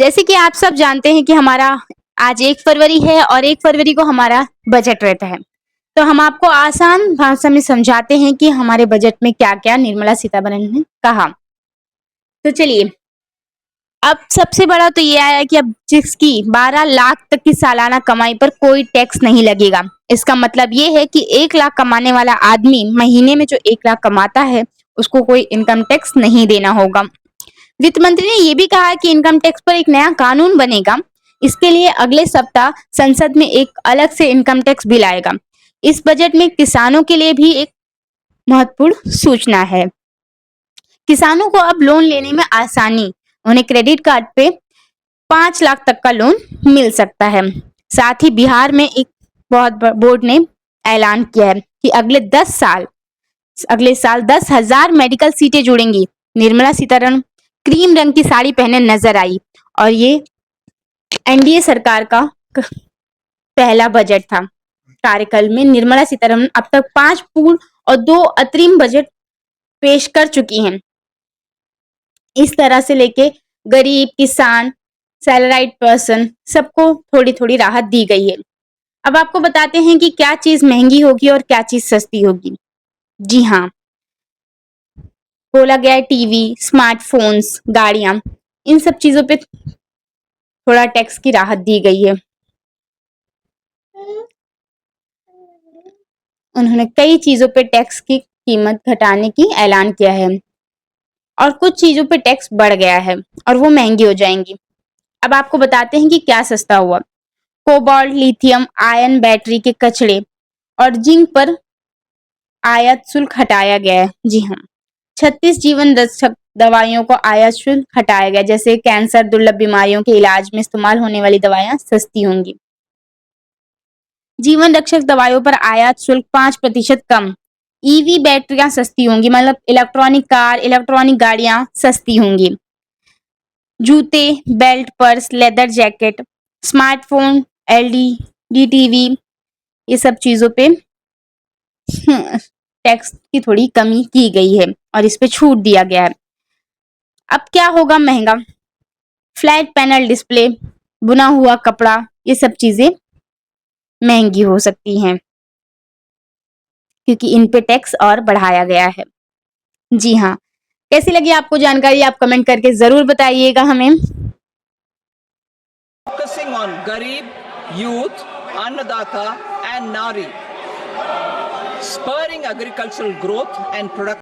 जैसे कि आप सब जानते हैं कि हमारा आज 1 फरवरी है और 1 फरवरी को हमारा बजट रहता है। तो हम आपको आसान भाषा में समझाते हैं कि हमारे बजट में क्या-क्या निर्मला सीतारमण ने कहा। तो चलिए, अब सबसे बड़ा तो ये आया कि अब जिसकी 12 लाख तक की सालाना कमाई पर कोई टैक्स नहीं लगेगा। इसका मतलब ये है कि 1 लाख कमाने वाला आदमी महीने में जो 1 लाख कमाता है, उसको कोई इनकम टैक्स नहीं देना होगा। वित्त मंत्री ने ये भी कहा कि इनकम टैक्स पर एक नया कानून बनेगा। इसके लिए अगले सप्ताह संसद में एक अलग से इनकम टैक्स बिल आएगा। इस बजट में किसानों के लिए भी एक महत्वपूर्ण सूचना है। किसानों को अब लोन लेने में आसानी, उन्हें क्रेडिट कार्ड पे 5 लाख तक का लोन मिल सकता है। साथ ही बिहार में एक बोर्ड ने ऐलान किया है कि अगले साल 10,000 मेडिकल सीटें जुड़ेंगी। निर्मला सीतारमण क्रीम रंग की साड़ी पहने नजर आई और ये एनडीए सरकार का पहला बजट था। कार्यकाल में निर्मला सीतारमण अब तक 5 पूर्ण और 2 अंतरिम बजट पेश कर चुकी हैं। इस तरह से लेके गरीब, किसान, सैलराइड पर्सन सबको थोड़ी-थोड़ी राहत दी गई है। अब आपको बताते हैं कि क्या चीज महंगी होगी और क्या चीज सस्ती होगी। जी हाँ, बोला गया है टीवी, स्मार्टफोन्स, गाड़ियां, इन सब चीजों पे थोड़ा टैक्स की राहत दी गई है। उन्होंने कई चीजों पे टैक्स की कीमत घटाने की ऐलान किया है और कुछ चीजों पे टैक्स बढ़ गया है और वो महंगी हो जाएंगी। अब आपको बताते हैं कि क्या सस्ता हुआ। कोबाल्ट, लिथियम आयन बैटरी के कचरे और जिंक पर आयात शुल्क हटाया गया है। जी हाँ, 36 जीवन रक्षक दवाइयों को आयात शुल्क हटाया गया। जैसे कैंसर, दुर्लभ बीमारियों के इलाज में इस्तेमाल होने वाली दवाइयां सस्ती होंगी। जीवन रक्षक दवाइयों पर आयात शुल्क 5% कम। ईवी बैटरियां सस्ती होंगी, मतलब इलेक्ट्रॉनिक कार, इलेक्ट्रॉनिक गाड़ियां सस्ती होंगी। जूते, belt, purse, leather jacket, smartphone, LED TV, ये सब चीजों पे टैक्स की थोड़ी कमी की गई है और इस पे छूट दिया गया है। अब क्या होगा महंगा? फ्लैट पैनल डिस्प्ले, बुना हुआ कपड़ा, ये सब चीजें महंगी हो सकती हैं क्योंकि इन पे टैक्स और बढ़ाया गया है। जी हाँ, कैसी लगी आपको जानकारी? आप कमेंट करके जरूर बताइएगा हमें। Focusing on Garib, youth, Annadata and Nari, spurring agricultural growth and production.